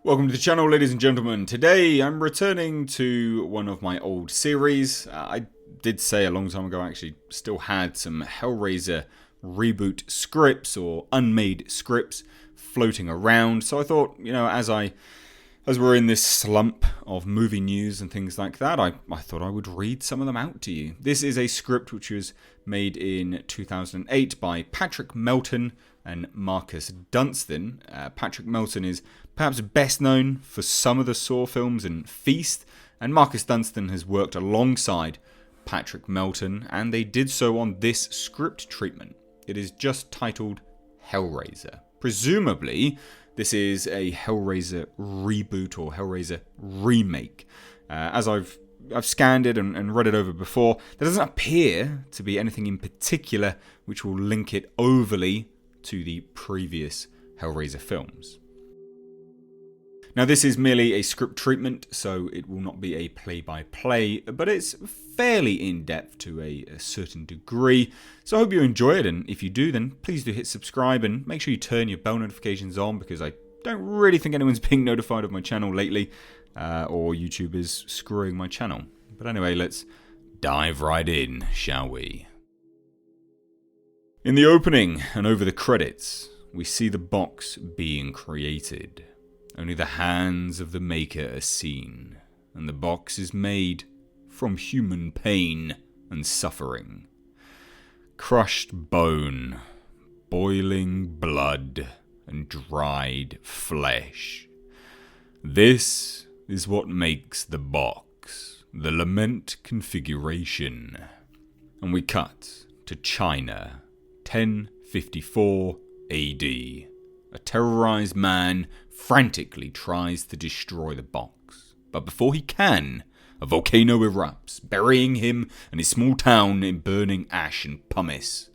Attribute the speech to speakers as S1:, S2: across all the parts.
S1: Welcome to the channel, ladies and gentlemen. Today I'm returning to one of my old series. I did say a long time ago I actually still had some Hellraiser Reboot scripts or unmade scripts floating around. So I thought, as we're in this slump of movie news and things like that, I thought I would read some of them out to you. This is a script which was made in 2008 by Patrick Melton and Marcus Dunstan. Patrick Melton is perhaps best known for some of the Saw films and Feast, and Marcus Dunstan has worked alongside Patrick Melton, and they did so on this script treatment. It is just titled Hellraiser. Presumably, this is a Hellraiser reboot or Hellraiser remake. As I've scanned it and read it over before, there doesn't appear to be anything in particular which will link it overly to the previous Hellraiser films. Now, this is merely a script treatment, so it will not be a play-by-play, but it's fairly in-depth to a certain degree. So I hope you enjoy it, and if you do, then please do hit subscribe and make sure you turn your bell notifications on, because I don't really think anyone's being notified of my channel lately, or YouTube is screwing my channel. But anyway, let's dive right in, shall we? In the opening and over the credits, we see the box being created. Only the hands of the maker are seen, and the box is made from human pain and suffering. Crushed bone, boiling blood, and dried flesh. This is what makes the box the lament configuration. And we cut to China, 1054 AD. A terrorized man frantically tries to destroy the box, but before he can, a volcano erupts, burying him and his small town in burning ash and pumice.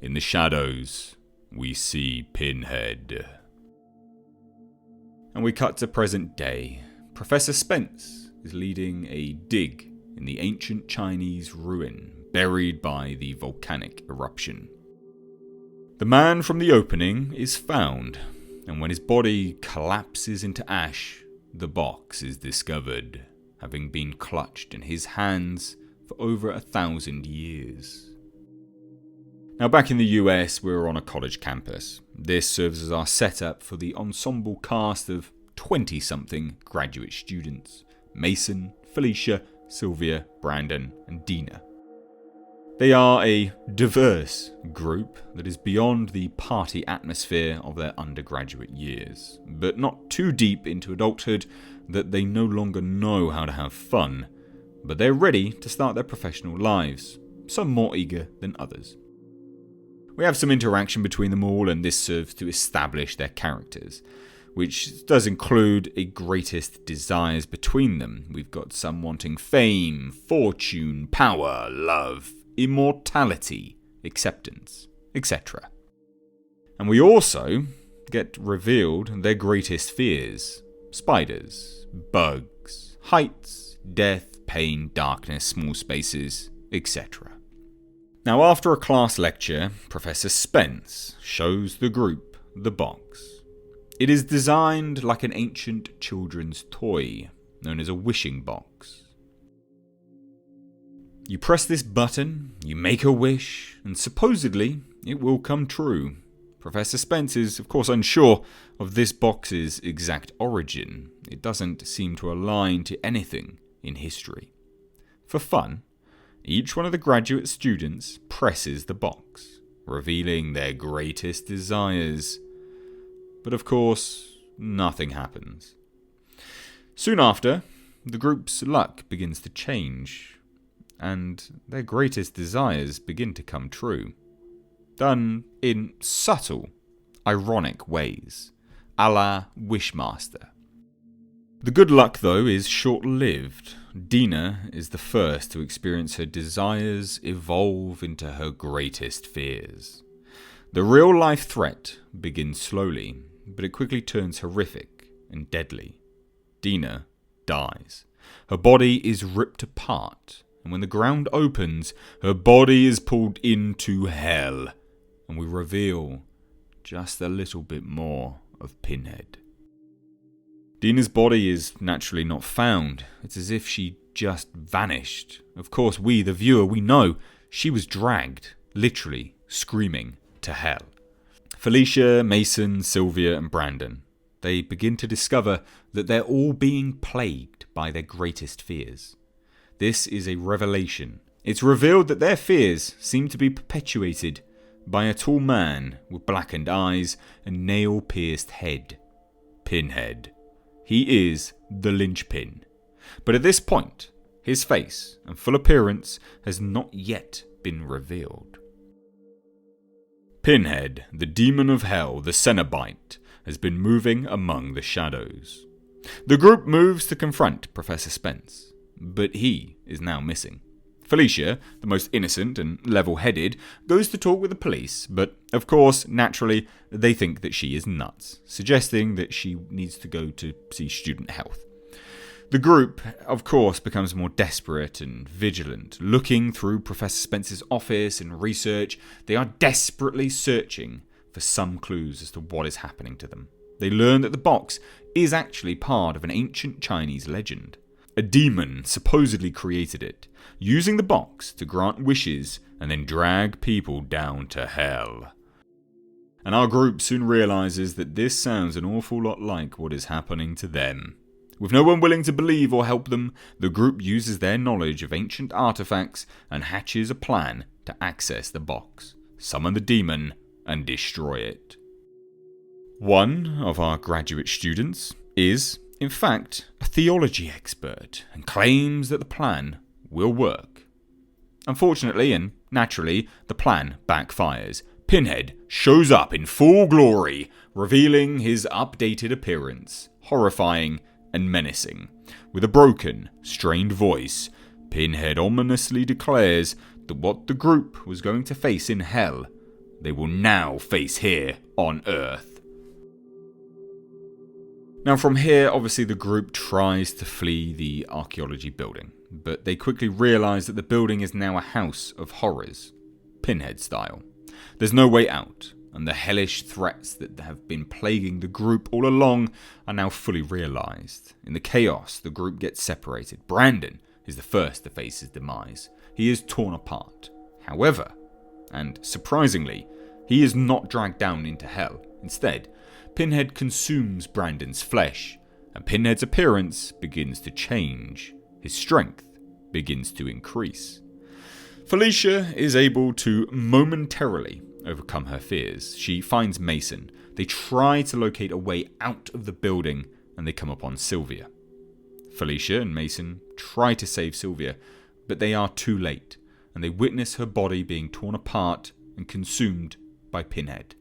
S1: In the shadows, we see Pinhead. And we cut to present day. Professor Spence is leading a dig in the ancient Chinese ruin buried by the volcanic eruption. The man from the opening is found, and when his body collapses into ash, the box is discovered, having been clutched in his hands for over 1,000 years. Now, back in the US, we're on a college campus. This serves as our setup for the ensemble cast of 20-something graduate students: Mason, Felicia, Sylvia, Brandon, and Dina. They are a diverse group that is beyond the party atmosphere of their undergraduate years, but not too deep into adulthood that they no longer know how to have fun, but they're ready to start their professional lives, some more eager than others. We have some interaction between them all, and this serves to establish their characters, which does include a greatest desires between them. We've got some wanting fame, fortune, power, love, immortality, acceptance, etc. And we also get revealed their greatest fears: spiders, bugs, heights, death, pain, darkness, small spaces, etc. Now, after a class lecture, Professor Spence shows the group the box. It is designed like an ancient children's toy, known as a wishing box. You press this button, you make a wish, and supposedly it will come true. Professor Spence is, of course, unsure of this box's exact origin. It doesn't seem to align to anything in history. For fun, each one of the graduate students presses the box, revealing their greatest desires. But of course, nothing happens. Soon after, the group's luck begins to change, and their greatest desires begin to come true. Done in subtle, ironic ways, a la Wishmaster. The good luck, though, is short-lived. Dina is the first to experience her desires evolve into her greatest fears. The real-life threat begins slowly, but it quickly turns horrific and deadly. Dina dies. Her body is ripped apart, and when the ground opens, her body is pulled into hell, and we reveal just a little bit more of Pinhead. Dina's body is naturally not found. It's as if she just vanished. Of course, we, the viewer, we know she was dragged, literally screaming, to hell. Felicia, Mason, Sylvia, and Brandon, they begin to discover that they're all being plagued by their greatest fears. This is a revelation. It's revealed that their fears seem to be perpetuated by a tall man with blackened eyes and nail-pierced head. Pinhead. He is the linchpin. But at this point, his face and full appearance has not yet been revealed. Pinhead, the demon of hell, the Cenobite, has been moving among the shadows. The group moves to confront Professor Spence, but he is now missing. Felicia, the most innocent and level-headed, goes to talk with the police, but of course, naturally, they think that she is nuts, suggesting that she needs to go to see student health. The group, of course, becomes more desperate and vigilant, looking through Professor Spence's office and research. They are desperately searching for some clues as to what is happening to them. They learn that the box is actually part of an ancient Chinese legend. A demon supposedly created it, using the box to grant wishes and then drag people down to hell. And our group soon realizes that this sounds an awful lot like what is happening to them. With no one willing to believe or help them, the group uses their knowledge of ancient artifacts and hatches a plan to access the box, summon the demon, and destroy it. One of our graduate students is, in fact, a theology expert and claims that the plan will work. Unfortunately and naturally, the plan backfires. Pinhead shows up in full glory, revealing his updated appearance, horrifying and menacing. With a broken, strained voice, Pinhead ominously declares that what the group was going to face in hell, they will now face here on Earth. Now from here, obviously the group tries to flee the archaeology building, but they quickly realise that the building is now a house of horrors, Pinhead style. There's no way out, and the hellish threats that have been plaguing the group all along are now fully realised. In the chaos, the group gets separated. Brandon is the first to face his demise. He is torn apart. However, and surprisingly, he is not dragged down into hell. Instead, Pinhead consumes Brandon's flesh, and Pinhead's appearance begins to change. His strength begins to increase. Felicia is able to momentarily overcome her fears. She finds Mason. They try to locate a way out of the building, and they come upon Sylvia. Felicia and Mason try to save Sylvia, but they are too late, and they witness her body being torn apart and consumed by Pinhead.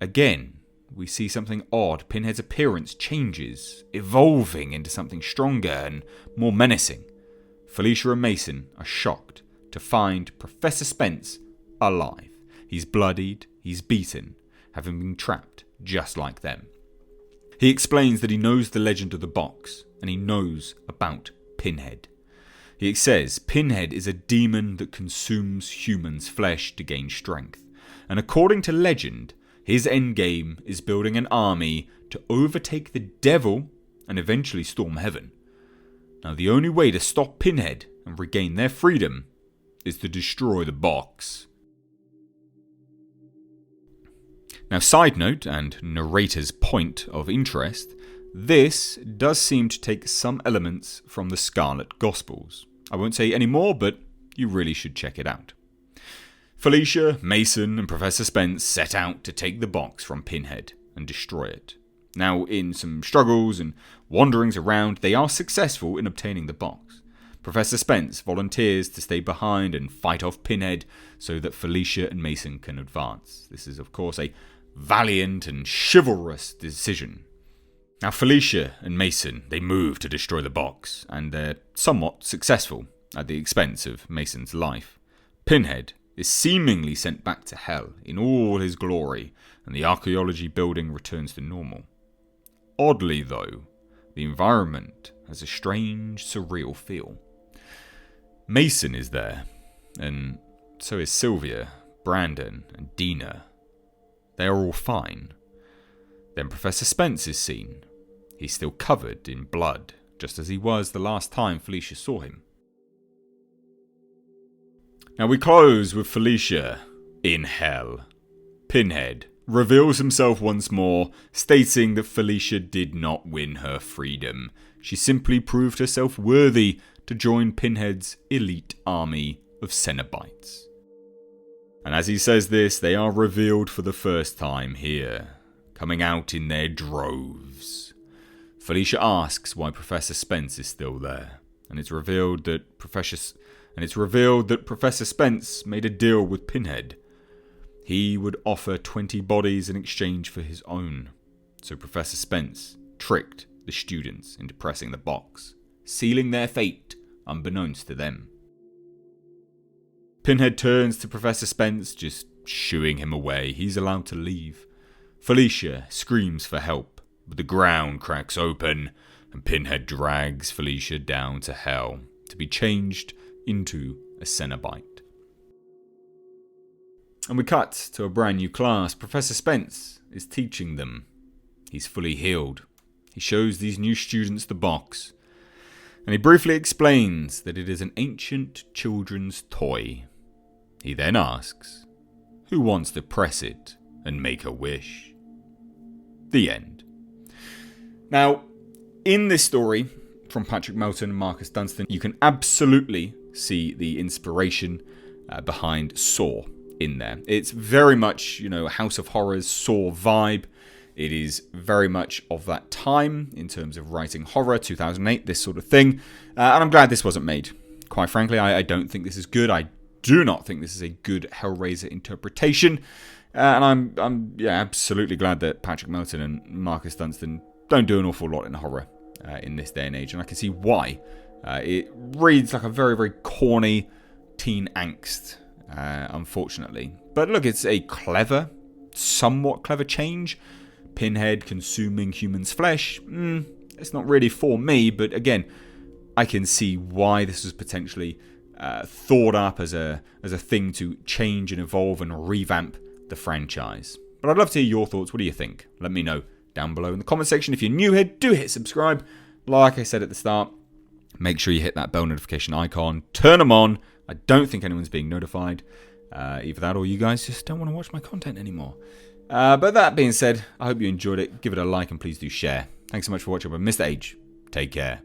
S1: Again, we see something odd. Pinhead's appearance changes, evolving into something stronger and more menacing. Felicia and Mason are shocked to find Professor Spence alive. He's bloodied, he's beaten, having been trapped just like them. He explains that he knows the legend of the box, and he knows about Pinhead. He says Pinhead is a demon that consumes humans' flesh to gain strength, and according to legend, his endgame is building an army to overtake the devil and eventually storm heaven. Now the only way to stop Pinhead and regain their freedom is to destroy the box. Now, side note and narrator's point of interest, this does seem to take some elements from the Scarlet Gospels. I won't say any more, but you really should check it out. Felicia, Mason, and Professor Spence set out to take the box from Pinhead and destroy it. Now, in some struggles and wanderings around, they are successful in obtaining the box. Professor Spence volunteers to stay behind and fight off Pinhead so that Felicia and Mason can advance. This is, of course, a valiant and chivalrous decision. Now, Felicia and Mason, they move to destroy the box, and they're somewhat successful at the expense of Mason's life. Pinhead is seemingly sent back to hell in all his glory, and the archaeology building returns to normal. Oddly, though, the environment has a strange, surreal feel. Mason is there, and so is Sylvia, Brandon, and Dina. They are all fine. Then Professor Spence is seen. He's still covered in blood, just as he was the last time Felicia saw him. Now we close with Felicia in hell. Pinhead reveals himself once more, stating that Felicia did not win her freedom. She simply proved herself worthy to join Pinhead's elite army of Cenobites. And as he says this, they are revealed for the first time here, coming out in their droves. Felicia asks why Professor Spence is still there, and it's revealed that Professor Spence made a deal with Pinhead. He would offer 20 bodies in exchange for his own. So Professor Spence tricked the students into pressing the box, sealing their fate unbeknownst to them. Pinhead turns to Professor Spence, just shooing him away. He's allowed to leave. Felicia screams for help, but the ground cracks open, and Pinhead drags Felicia down to hell to be changed into a Cenobite. And we cut to a brand new class. Professor Spence is teaching them. He's fully healed. He shows these new students the box, and he briefly explains that it is an ancient children's toy. He then asks, who wants to press it and make a wish? The end. Now, in this story from Patrick Melton and Marcus Dunstan, you can absolutely see the inspiration behind Saw in there. It's very much, House of Horrors, Saw vibe. It is very much of that time in terms of writing horror, 2008, this sort of thing. And I'm glad this wasn't made. Quite frankly, I don't think this is good. I do not think this is a good Hellraiser interpretation. And I'm absolutely glad that Patrick Melton and Marcus Dunstan don't do an awful lot in horror in this day and age. And I can see why. It reads like a very, very corny teen angst, unfortunately. But look, it's a somewhat clever change. Pinhead consuming humans' flesh, it's not really for me, but again, I can see why this was potentially thought up as a thing to change and evolve and revamp the franchise. But I'd love to hear your thoughts. What do you think? Let me know down below in the comment section. If you're new here, do hit subscribe. Like I said at the start, make sure you hit that bell notification icon. Turn them on. I don't think anyone's being notified. Either that or you guys just don't want to watch my content anymore. But that being said, I hope you enjoyed it. Give it a like and please do share. Thanks so much for watching. I'm Mr. H. Take care.